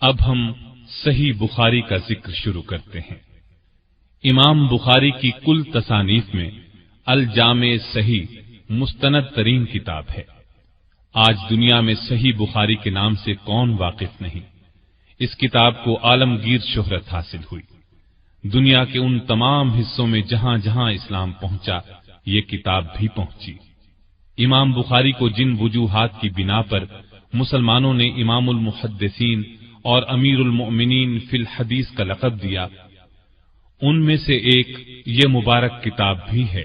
اب ہم صحیح بخاری کا ذکر شروع کرتے ہیں۔ امام بخاری کی کل تصانیف میں الجامع صحیح مستند ترین کتاب ہے۔ آج دنیا میں صحیح بخاری کے نام سے کون واقف نہیں؟ اس کتاب کو عالمگیر شہرت حاصل ہوئی۔ دنیا کے ان تمام حصوں میں جہاں جہاں اسلام پہنچا، یہ کتاب بھی پہنچی۔ امام بخاری کو جن وجوہات کی بنا پر مسلمانوں نے امام المحدثین اور امیر المؤمنین فی الحدیث کا لقب دیا، ان میں سے ایک یہ مبارک کتاب بھی ہے۔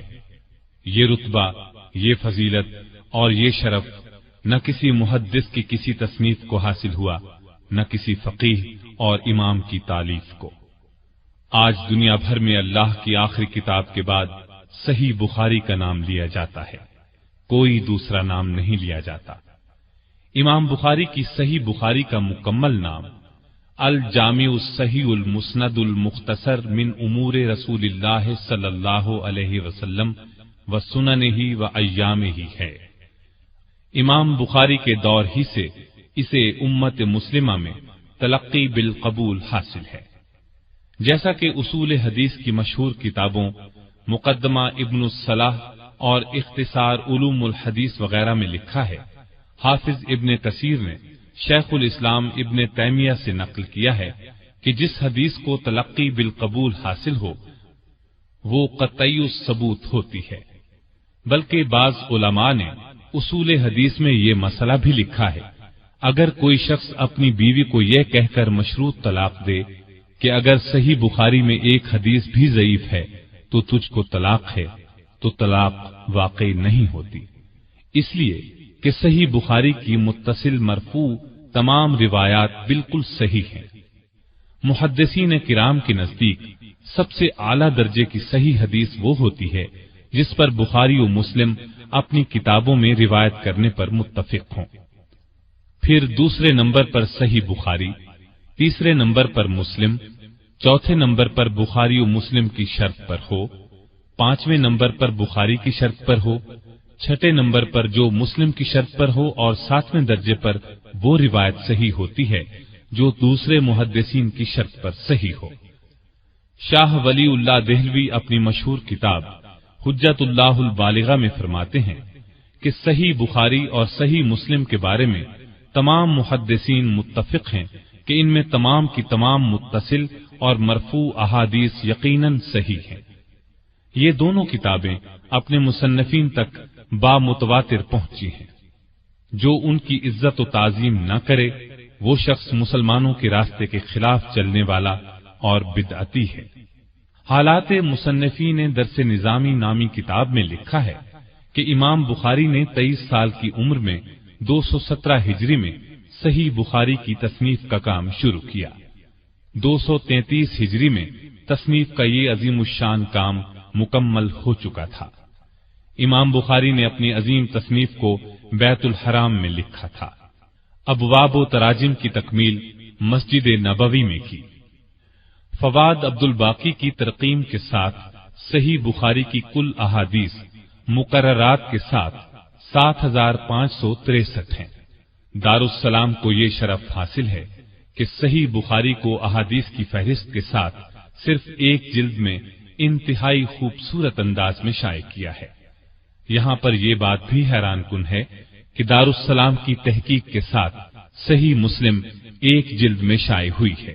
یہ رتبہ، یہ فضیلت اور یہ شرف نہ کسی محدث کی کسی تصنیف کو حاصل ہوا، نہ کسی فقیہ اور امام کی تالیف کو۔ آج دنیا بھر میں اللہ کی آخری کتاب کے بعد صحیح بخاری کا نام لیا جاتا ہے، کوئی دوسرا نام نہیں لیا جاتا۔ امام بخاری کی صحیح بخاری کا مکمل نام الجامع الصحیح المسند المختصر من امور رسول اللہ صلی اللہ علیہ وسلم وسننہ وایامہ ہے۔ امام بخاری کے دور ہی سے اسے امت مسلمہ میں تلقی بالقبول حاصل ہے۔ جیسا کہ اصول حدیث کی مشہور کتابوں مقدمہ ابن الصلاح اور اختصار علوم الحدیث وغیرہ میں لکھا ہے، حافظ ابن کثیر نے شیخ الاسلام ابن تیمیہ سے نقل کیا ہے کہ جس حدیث کو تلقی بالقبول حاصل ہو وہ قطعی الثبوت ہوتی ہے۔ بلکہ بعض علماء نے اصول حدیث میں یہ مسئلہ بھی لکھا ہے، اگر کوئی شخص اپنی بیوی کو یہ کہہ کر مشروط طلاق دے کہ اگر صحیح بخاری میں ایک حدیث بھی ضعیف ہے تو تجھ کو طلاق ہے، تو طلاق واقع نہیں ہوتی، اس لیے کہ صحیح بخاری کی متصل مرفوع تمام روایات بالکل صحیح ہیں۔ محدثین کرام کے نزدیک سب سے اعلیٰ درجے کی صحیح حدیث وہ ہوتی ہے جس پر بخاری و مسلم اپنی کتابوں میں روایت کرنے پر متفق ہوں۔ پھر دوسرے نمبر پر صحیح بخاری، تیسرے نمبر پر مسلم، چوتھے نمبر پر بخاری و مسلم کی شرط پر ہو، پانچویں نمبر پر بخاری کی شرط پر ہو، چھٹے نمبر پر جو مسلم کی شرط پر ہو، اور ساتویں درجے پر وہ روایت صحیح ہوتی ہے جو دوسرے محدثین کی شرط پر صحیح ہو۔ شاہ ولی اللہ دہلوی اپنی مشہور کتاب حجت اللہ البالغہ میں فرماتے ہیں کہ صحیح بخاری اور صحیح مسلم کے بارے میں تمام محدثین متفق ہیں کہ ان میں تمام کی تمام متصل اور مرفوع احادیث یقیناً صحیح ہیں۔ یہ دونوں کتابیں اپنے مصنفین تک بامتواتر پہنچی ہیں۔ جو ان کی عزت و تعظیم نہ کرے وہ شخص مسلمانوں کے راستے کے خلاف چلنے والا اور بدعتی ہے۔ حالات مصنفین درس نظامی نامی کتاب میں لکھا ہے کہ امام بخاری نے 23 سال کی عمر میں 217 ہجری میں صحیح بخاری کی تصنیف کا کام شروع کیا۔ 233 ہجری میں تصنیف کا یہ عظیم الشان کام مکمل ہو چکا تھا۔ امام بخاری نے اپنی عظیم تصنیف کو بیت الحرام میں لکھا تھا۔ ابواب و تراجم کی تکمیل مسجد نبوی میں کی۔ فواد عبد الباقی کی ترقیم کے ساتھ صحیح بخاری کی کل احادیث مقررات کے ساتھ 7563 ہیں۔ دارالسلام کو یہ شرف حاصل ہے کہ صحیح بخاری کو احادیث کی فہرست کے ساتھ صرف ایک جلد میں انتہائی خوبصورت انداز میں شائع کیا ہے۔ یہاں پر یہ بات بھی حیران کن ہے کہ دارالسلام کی تحقیق کے ساتھ صحیح مسلم ایک جلد میں شائع ہوئی ہے،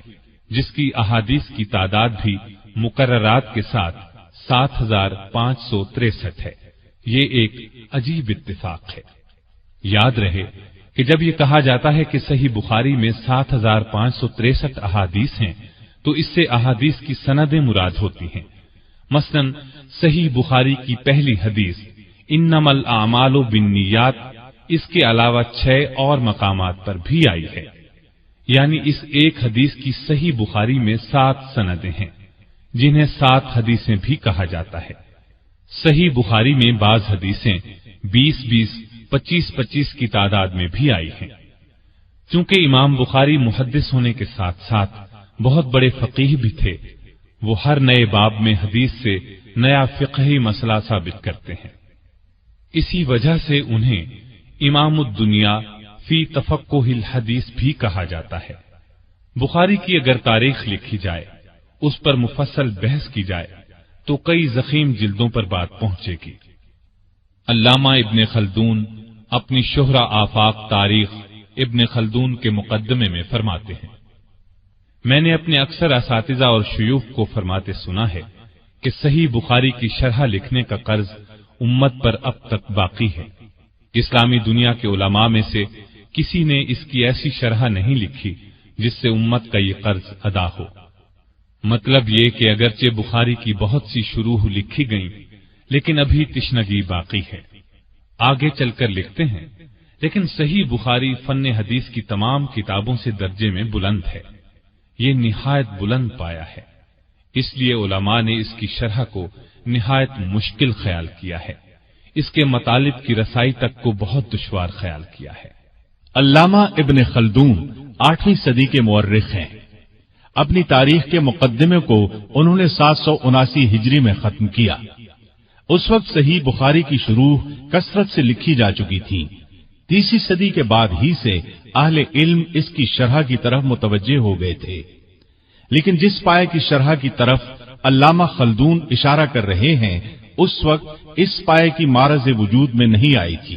جس کی احادیث کی تعداد بھی مقررات کے ساتھ 7563 ہے۔ یہ ایک عجیب اتفاق ہے۔ یاد رہے کہ جب یہ کہا جاتا ہے کہ صحیح بخاری میں 7563 احادیث ہیں تو اس سے احادیث کی سندیں مراد ہوتی ہیں۔ مثلا صحیح بخاری کی پہلی حدیث انما الاعمال بالنیات اس کے علاوہ 6 اور مقامات پر بھی آئی ہے، یعنی اس ایک حدیث کی صحیح بخاری میں 7 سندیں ہیں، جنہیں 7 حدیثیں بھی کہا جاتا ہے۔ صحیح بخاری میں بعض حدیثیں 20-20، 25-25 کی تعداد میں بھی آئی ہیں۔ چونکہ امام بخاری محدث ہونے کے ساتھ ساتھ بہت بڑے فقیہ بھی تھے، وہ ہر نئے باب میں حدیث سے نیا فقہی مسئلہ ثابت کرتے ہیں۔ اسی وجہ سے انہیں امام الدنیا فی تفقہ الحدیث بھی کہا جاتا ہے۔ بخاری کی اگر تاریخ لکھی جائے، اس پر مفصل بحث کی جائے تو کئی ضخیم جلدوں پر بات پہنچے گی۔ علامہ ابن خلدون اپنی شہرہ آفاق تاریخ ابن خلدون کے مقدمے میں فرماتے ہیں، میں نے اپنے اکثر اساتذہ اور شیوخ کو فرماتے سنا ہے کہ صحیح بخاری کی شرح لکھنے کا قرض امت پر اب تک باقی ہے۔ اسلامی دنیا کے علماء میں سے کسی نے اس کی ایسی شرح نہیں لکھی جس سے امت کا یہ قرض ادا ہو۔ مطلب یہ کہ اگرچہ بخاری کی بہت سی شروح لکھی گئیں، لیکن ابھی تشنگی باقی ہے۔ آگے چل کر لکھتے ہیں، لیکن صحیح بخاری فن حدیث کی تمام کتابوں سے درجے میں بلند ہے، یہ نہایت بلند پایا ہے، اس لیے علماء نے اس کی شرح کو نہایت مشکل خیال کیا ہے، اس کے مطالب کی رسائی تک کو بہت دشوار خیال کیا ہے۔ علامہ ابن خلدون 8ویں صدی کے مورخ ہیں۔ اپنی تاریخ کے مقدمے کو انہوں نے 779 ہجری میں ختم کیا۔ اس وقت صحیح بخاری کی شروح کثرت سے لکھی جا چکی تھی۔ 3 صدی کے بعد ہی سے اہل علم اس کی شرح کی طرف متوجہ ہو گئے تھے، لیکن جس پائے کی شرح کی طرف علامہ خلدون اشارہ کر رہے ہیں اس وقت اس پائے کی معرض وجود میں نہیں آئی تھی۔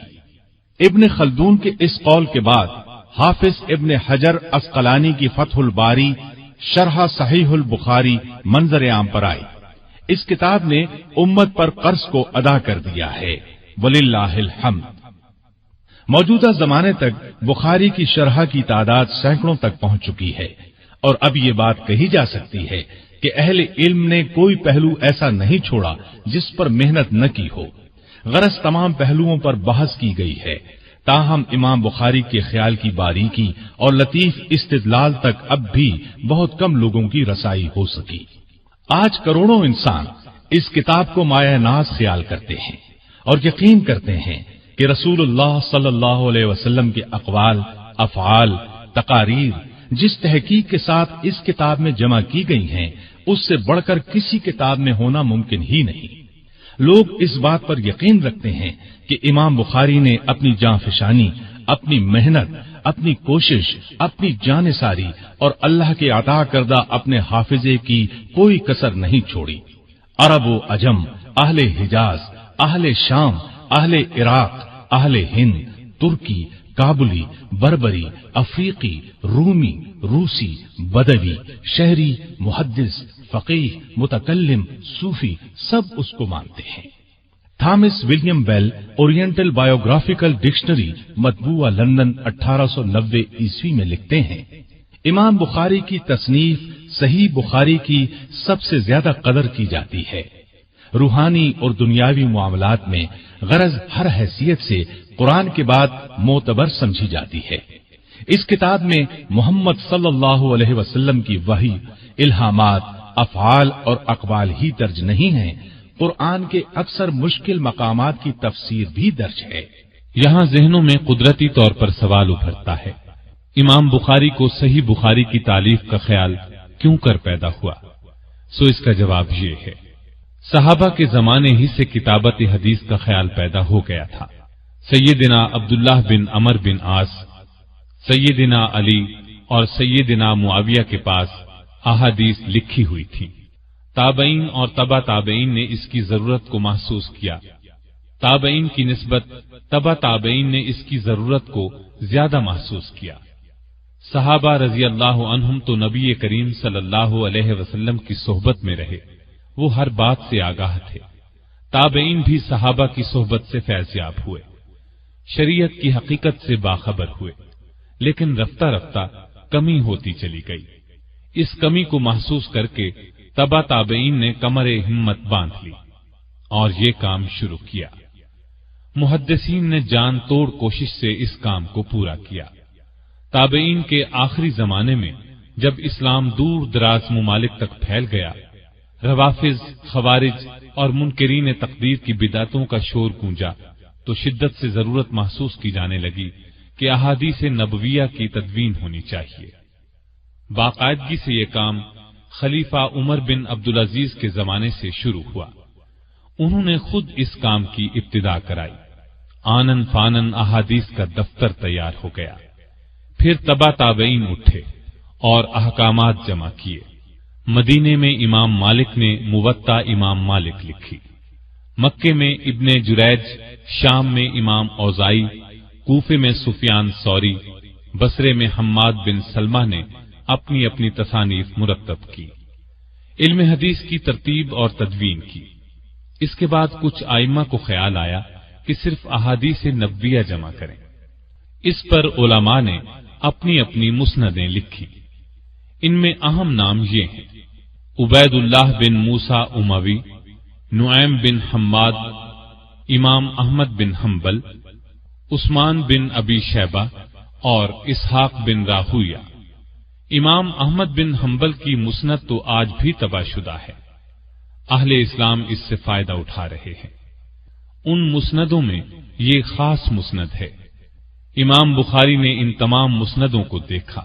ابن خلدون کے اس قول کے بعد حافظ ابن حجر عسقلانی کی فتح الباری شرح صحیح البخاری منظر عام پر آئی۔ اس کتاب نے امت پر قرض کو ادا کر دیا ہے، وللہ الحمد۔ موجودہ زمانے تک بخاری کی شرح کی تعداد سینکڑوں تک پہنچ چکی ہے، اور اب یہ بات کہی جا سکتی ہے کہ اہل علم نے کوئی پہلو ایسا نہیں چھوڑا جس پر محنت نہ کی ہو۔ غرض تمام پہلوؤں پر بحث کی گئی ہے، تاہم امام بخاری کے خیال کی باریکی اور لطیف استدلال تک اب بھی بہت کم لوگوں کی رسائی ہو سکی۔ آج کروڑوں انسان اس کتاب کو مایہ ناز خیال کرتے ہیں اور یقین کرتے ہیں کہ رسول اللہ صلی اللہ علیہ وسلم کے اقوال، افعال، تقاریر جس تحقیق کے ساتھ اس کتاب میں جمع کی گئی ہیں اس سے بڑھ کر کسی کتاب میں ہونا ممکن ہی نہیں۔ لوگ اس بات پر یقین رکھتے ہیں کہ امام بخاری نے اپنی جاں فشانی، اپنی محنت، اپنی کوشش، اپنی جان ساری اور اللہ کے عطا کردہ اپنے حافظے کی کوئی کسر نہیں چھوڑی۔ عرب و عجم، اہل حجاز، اہل شام، اہل عراق، اہل ہند، ترکی، کابلی، بربری، افریقی، رومی، روسی، بدوی، شہری، محدث، فقیہ، متکلم، صوفی سب اس کو مانتے ہیں۔ تھامس ولیم بیل اورینٹل بایوگرافیکل ڈکشنری مطبوعہ لندن 1890 عیسوی میں لکھتے ہیں، امام بخاری کی تصنیف صحیح بخاری کی سب سے زیادہ قدر کی جاتی ہے۔ روحانی اور دنیاوی معاملات میں غرض ہر حیثیت سے قرآن کے بعد معتبر سمجھی جاتی ہے۔ اس کتاب میں محمد صلی اللہ علیہ وسلم کی وحی، الہامات، افعال اور اقوال ہی درج نہیں ہیں، قرآن کے اکثر مشکل مقامات کی تفسیر بھی درج ہے۔ یہاں ذہنوں میں قدرتی طور پر سوال ابھرتا ہے، امام بخاری کو صحیح بخاری کی تالیف کا خیال کیوں کر پیدا ہوا؟ سو اس کا جواب یہ ہے، صحابہ کے زمانے ہی سے کتابت حدیث کا خیال پیدا ہو گیا تھا۔ سیدنا عبداللہ بن عمر بن عاص، سیدنا علی اور سیدنا معاویہ کے پاس احادیث لکھی ہوئی تھی۔ تابعین اور تبع تابعین نے اس کی ضرورت کو محسوس کیا۔ تابعین کی نسبت تبع تابعین نے اس کی ضرورت کو زیادہ محسوس کیا۔ صحابہ رضی اللہ عنہم تو نبی کریم صلی اللہ علیہ وسلم کی صحبت میں رہے، وہ ہر بات سے آگاہ تھے۔ تابعین بھی صحابہ کی صحبت سے فیض یاب ہوئے، شریعت کی حقیقت سے باخبر ہوئے، لیکن رفتہ رفتہ کمی ہوتی چلی گئی۔ اس کمی کو محسوس کر کے تبع تابعین نے کمر ہمت باندھ لی اور یہ کام شروع کیا۔ محدثین نے جان توڑ کوشش سے اس کام کو پورا کیا۔ تابعین کے آخری زمانے میں جب اسلام دور دراز ممالک تک پھیل گیا، روافض، خوارج اور منکرین تقدیر کی بدعتوں کا شور گونجا تو شدت سے ضرورت محسوس کی جانے لگی کہ احادیث نبویہ کی تدوین ہونی چاہیے۔ باقاعدگی سے یہ کام خلیفہ عمر بن عبدالعزیز کے زمانے سے شروع ہوا۔ انہوں نے خود اس کام کی ابتدا کرائی۔ آنن فانن احادیث کا دفتر تیار ہو گیا۔ پھر تبع تابعین اٹھے اور احکامات جمع کیے۔ مدینے میں امام مالک نے موطا امام مالک لکھی، مکے میں ابن جریج، شام میں امام اوزائی، کوفے میں سفیان ثوری، بصرے میں حماد بن سلمہ نے اپنی اپنی تصانیف مرتب کی، علم حدیث کی ترتیب اور تدوین کی۔ اس کے بعد کچھ ائمہ کو خیال آیا کہ صرف احادیث نبویہ جمع کریں۔ اس پر علماء نے اپنی اپنی مسندیں لکھی۔ ان میں اہم نام یہ ہیں: عبید اللہ بن موسیٰ اموی، نعیم بن حماد، امام احمد بن حنبل، عثمان بن ابی شیبہ اور اسحاق بن راہویہ۔ امام احمد بن حنبل کی مسند تو آج بھی طبع شدہ ہے، اہل اسلام اس سے فائدہ اٹھا رہے ہیں۔ ان مسندوں میں یہ خاص مسند ہے۔ امام بخاری نے ان تمام مسندوں کو دیکھا،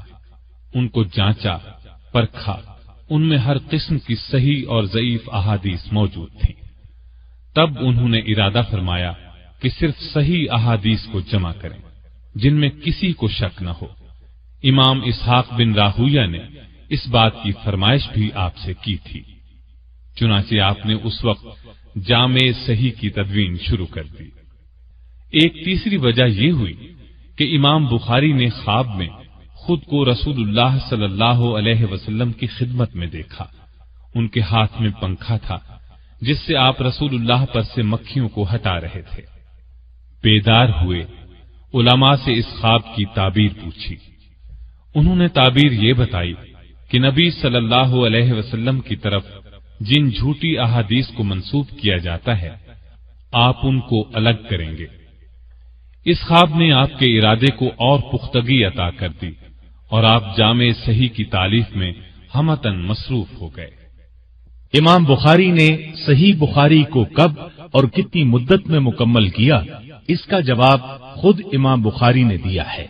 ان کو جانچا، پرکھا، ان میں ہر قسم کی صحیح اور ضعیف احادیث موجود تھیں۔ تب انہوں نے ارادہ فرمایا کہ صرف صحیح احادیث کو جمع کریں جن میں کسی کو شک نہ ہو۔ امام اسحاق بن راہویہ نے اس بات کی فرمائش بھی آپ سے کی تھی، چنانچہ آپ نے اس وقت جامع صحیح کی تدوین شروع کر دی۔ ایک تیسری وجہ یہ ہوئی کہ امام بخاری نے خواب میں خود کو رسول اللہ صلی اللہ علیہ وسلم کی خدمت میں دیکھا۔ ان کے ہاتھ میں پنکھا تھا جس سے آپ رسول اللہ پر سے مکھیوں کو ہٹا رہے تھے۔ بیدار ہوئے، علماء سے اس خواب کی تعبیر پوچھی۔ انہوں نے تعبیر یہ بتائی کہ نبی صلی اللہ علیہ وسلم کی طرف جن جھوٹی احادیث کو منسوب کیا جاتا ہے آپ ان کو الگ کریں گے۔ اس خواب نے آپ کے ارادے کو اور پختگی عطا کر دی اور آپ جامع صحیح کی تالیف میں ہمتاً مصروف ہو گئے۔ امام بخاری نے صحیح بخاری کو کب اور کتنی مدت میں مکمل کیا، اس کا جواب خود امام بخاری نے دیا ہے۔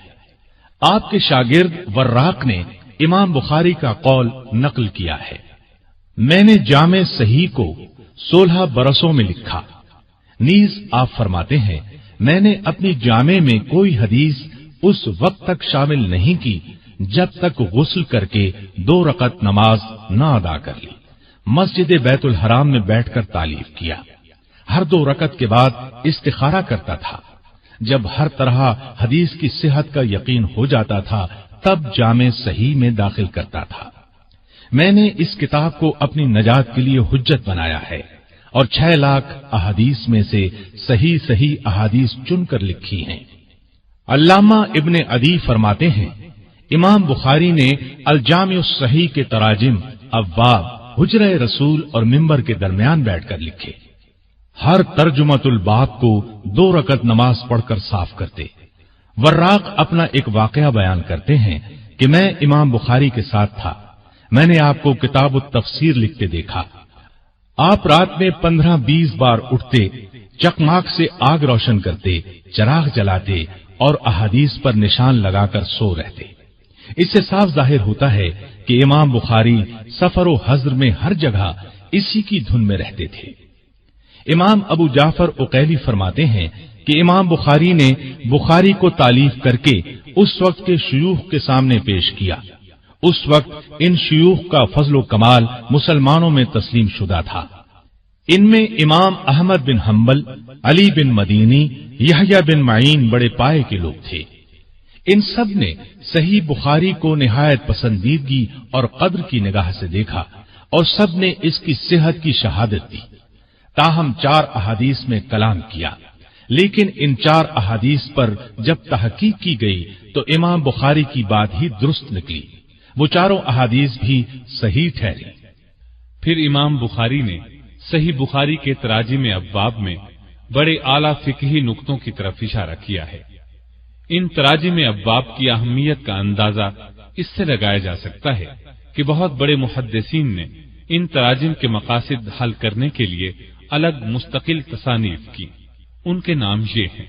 آپ کے شاگرد وراق نے امام بخاری کا قول نقل کیا ہے: میں نے جامع صحیح کو 16 برسوں میں لکھا۔ نیز آپ فرماتے ہیں میں نے اپنی جامع میں کوئی حدیث اس وقت تک شامل نہیں کی جب تک غسل کر کے 2 رکعت نماز نہ ادا کر لی۔ مسجد بیت الحرام میں بیٹھ کر تالیف کیا، ہر 2 رکعت کے بعد استخارہ کرتا تھا۔ جب ہر طرح حدیث کی صحت کا یقین ہو جاتا تھا تب جامع صحیح میں داخل کرتا تھا۔ میں نے اس کتاب کو اپنی نجات کے لیے حجت بنایا ہے اور 6 لاکھ احادیث میں سے صحیح احادیث چن کر لکھی ہیں۔ علامہ ابن عدی فرماتے ہیں امام بخاری نے الجامع الصحیح کے تراجم، ابواب، حجرہ رسول اور منبر کے درمیان بیٹھ کر لکھے۔ ہر ترجمۃ الباب کو 2 رکعت نماز پڑھ کر صاف کرتے۔ وراق اپنا ایک واقعہ بیان کرتے ہیں کہ میں امام بخاری کے ساتھ تھا، میں نے آپ کو کتاب التفسیر لکھتے دیکھا۔ آپ رات میں 15-20 بار اٹھتے، چکماک سے آگ روشن کرتے، چراغ جلاتے اور احادیث پر نشان لگا کر سو رہتے۔ اس سے صاف ظاہر ہوتا ہے کہ امام بخاری سفر و حضر میں ہر جگہ اسی کی دھن میں رہتے تھے۔ امام ابو جعفر عقیلی فرماتے ہیں کہ امام بخاری نے بخاری کو تالیف کر کے اس وقت کے شیوخ کے سامنے پیش کیا۔ اس وقت ان شیوخ کا فضل و کمال مسلمانوں میں تسلیم شدہ تھا۔ ان میں امام احمد بن حنبل، علی بن مدینی، یحییٰ بن معین بڑے پائے کے لوگ تھے۔ ان سب نے صحیح بخاری کو نہایت پسندیدگی اور قدر کی نگاہ سے دیکھا اور سب نے اس کی صحت کی شہادت دی۔ تاہم 4 احادیث میں کلام کیا، لیکن ان 4 احادیث پر جب تحقیق کی گئی تو امام بخاری کی بات ہی درست نکلی، وہ 4 احادیث بھی صحیح ٹھہری۔ پھر امام بخاری نے صحیح بخاری کے تراجم ابواب میں بڑے اعلیٰ فقہی نقطوں کی طرف اشارہ کیا ہے۔ ان تراجم ابواب کی اہمیت کا اندازہ اس سے لگایا جا سکتا ہے کہ بہت بڑے محدثین نے ان تراجم کے مقاصد حل کرنے کے لیے الگ مستقل تصانیف کی۔ ان کے نام یہ ہیں: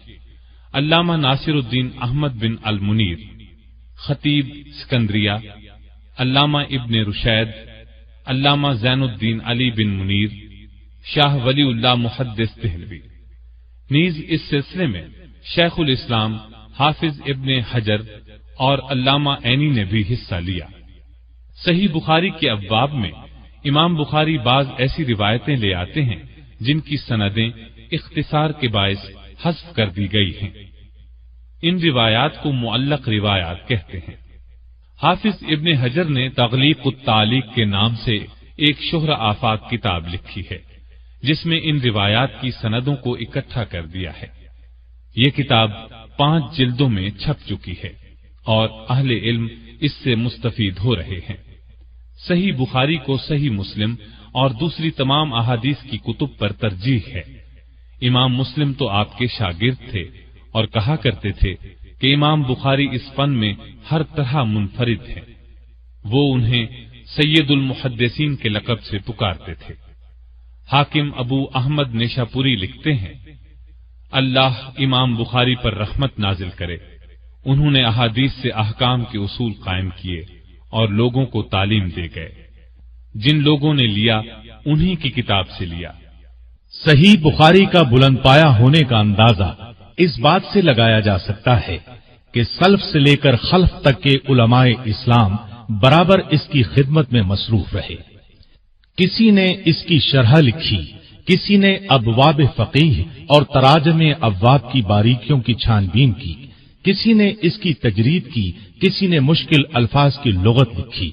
علامہ ناصر الدین احمد بن المنیر، خطیب سکندریہ، علامہ ابن رشید، علامہ زین الدین علی بن منیر، شاہ ولی اللہ محدث دہلوی۔ نیز اس سلسلے میں شیخ الاسلام حافظ ابن حجر اور علامہ عینی نے بھی حصہ لیا۔ صحیح بخاری کے ابواب میں امام بخاری بعض ایسی روایتیں لے آتے ہیں جن کی سندیں اختصار کے باعث حذف کر دی گئی ہیں۔ ان روایات کو معلق روایات کہتے ہیں۔ حافظ ابن حجر نے تغلیق التعلیق کے نام سے ایک شہرہ آفاق کتاب لکھی ہے جس میں ان روایات کی سندوں کو اکٹھا کر دیا ہے۔ یہ کتاب 5 جلدوں میں چھپ چکی ہے اور اہل علم اس سے مستفید ہو رہے ہیں۔ صحیح بخاری کو صحیح مسلم اور دوسری تمام احادیث کی کتب پر ترجیح ہے۔ امام مسلم تو آپ کے شاگرد تھے اور کہا کرتے تھے کہ امام بخاری اس فن میں ہر طرح منفرد ہیں۔ وہ انہیں سید المحدثین کے لقب سے پکارتے تھے۔ حاکم ابو احمد نیشاپوری لکھتے ہیں، اللہ امام بخاری پر رحمت نازل کرے، انہوں نے احادیث سے احکام کے اصول قائم کیے اور لوگوں کو تعلیم دے گئے۔ جن لوگوں نے لیا انہی کی کتاب سے لیا۔ صحیح بخاری کا بلند پایا ہونے کا اندازہ اس بات سے لگایا جا سکتا ہے کہ سلف سے لے کر خلف تک کے علماء اسلام برابر اس کی خدمت میں مصروف رہے۔ کسی نے اس کی شرح لکھی، کسی نے ابواب فقیہ اور تراجم ابواب کی باریکیوں کی چھان بین کی، کسی نے اس کی تجرید کی، کسی نے مشکل الفاظ کی لغت لکھی،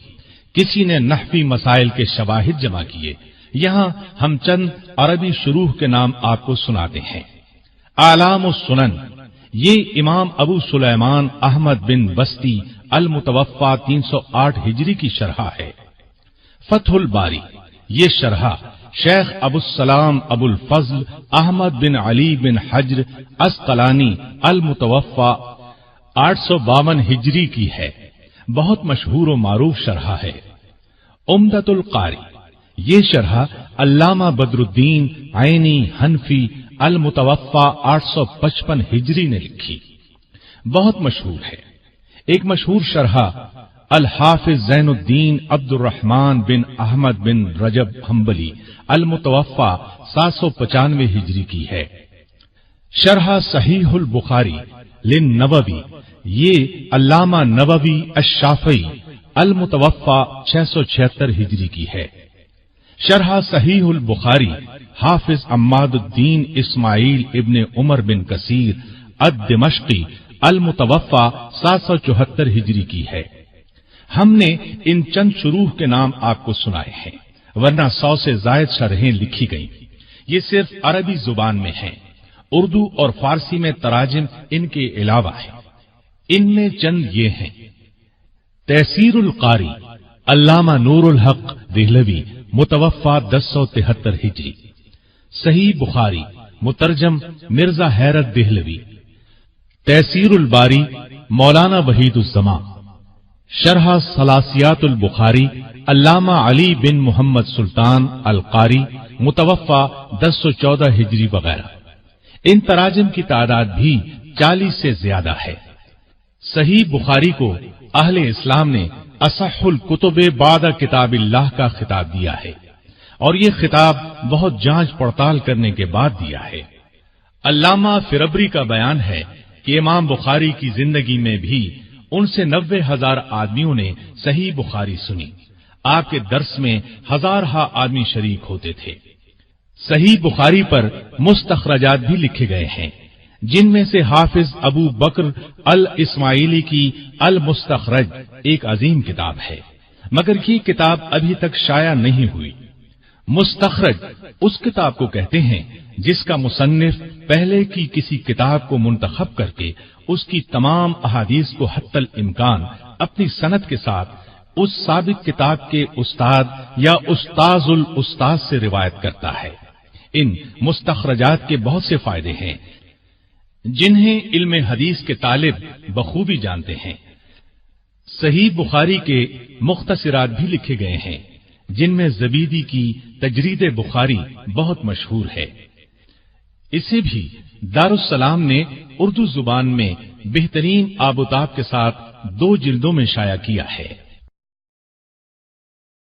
کسی نے نحوی مسائل کے شواہد جمع کیے۔ یہاں ہم چند عربی شروح کے نام آپ کو سناتے ہیں۔ اعلام السنن، یہ امام ابو سلیمان احمد بن بستی المتوفا 308 ہجری کی شرح ہے۔ فتح الباری، یہ شرح شیخ ابو السلام ابو الفضل احمد بن علی بن حجر اسقلانی المتوفا 852 ہجری کی ہے، بہت مشہور و معروف شرح ہے۔ عمدۃ القاری، یہ شرح علامہ بدر الدین عینی حنفی المتوفا 855 ہجری نے لکھی، بہت مشہور ہے۔ ایک مشہور شرح الحافظ زین الدین عبد الرحمن بن احمد بن رجب حنبلی المتوفا 795 ہجری کی ہے۔ شرح صحیح البخاری للنووی، یہ علامہ نووی الشافعی المتوفا 676 ہجری کی ہے۔ شرح صحیح البخاری حافظ عماد الدین اسماعیل ابن عمر بن کثیر الدمشقی المتوفا 774 ہجری کی ہے۔ ہم نے ان چند شروح کے نام آپ کو سنائے ہیں، ورنہ 100 سے زائد شرحیں لکھی گئیں۔ یہ صرف عربی زبان میں ہیں، اردو اور فارسی میں تراجم ان کے علاوہ ہیں۔ ان میں چند یہ ہیں: تیسیر القاری علامہ نور الحق دہلوی متوفا 1073 ہجری۔ صحیح بخاری مترجم مرزا حیرت دہلوی۔ تیسیر الباری مولانا وحید الزمان۔ شرح ثلاثیات البخاری علامہ علی بن محمد سلطان القاری متوفا 1014 ہجری وغیرہ۔ ان تراجم کی تعداد بھی 40 سے زیادہ ہے۔ صحیح بخاری کو اہل اسلام نے اصح الکتب بعد کتاب اللہ کا خطاب دیا ہے، اور یہ خطاب بہت جانچ پڑتال کرنے کے بعد دیا ہے۔ علامہ فربری کا بیان ہے کہ امام بخاری کی زندگی میں بھی ان سے 90,000 آدمیوں نے صحیح بخاری سنی۔ آپ کے درس میں ہزارہا آدمی شریک ہوتے تھے۔ صحیح بخاری پر مستخرجات بھی لکھے گئے ہیں، جن میں سے حافظ ابو بکر الاسماعیلی کی المستخرج ایک عظیم کتاب ہے، مگر یہ کتاب ابھی تک شائع نہیں ہوئی۔ مستخرج اس کتاب کو کہتے ہیں جس کا مصنف پہلے کی کسی کتاب کو منتخب کر کے اس کی تمام احادیث کو حتی الامکان اپنی سند کے ساتھ اس سابق کتاب کے استاد یا استاذ الاستاذ سے روایت کرتا ہے۔ ان مستخرجات کے بہت سے فائدے ہیں جنہیں علم حدیث کے طالب بخوبی جانتے ہیں۔ صحیح بخاری کے مختصرات بھی لکھے گئے ہیں، جن میں زبیدی کی تجرید بخاری بہت مشہور ہے۔ اسے بھی دارالسلام نے اردو زبان میں بہترین آب و تاب کے ساتھ 2 جلدوں میں شائع کیا ہے۔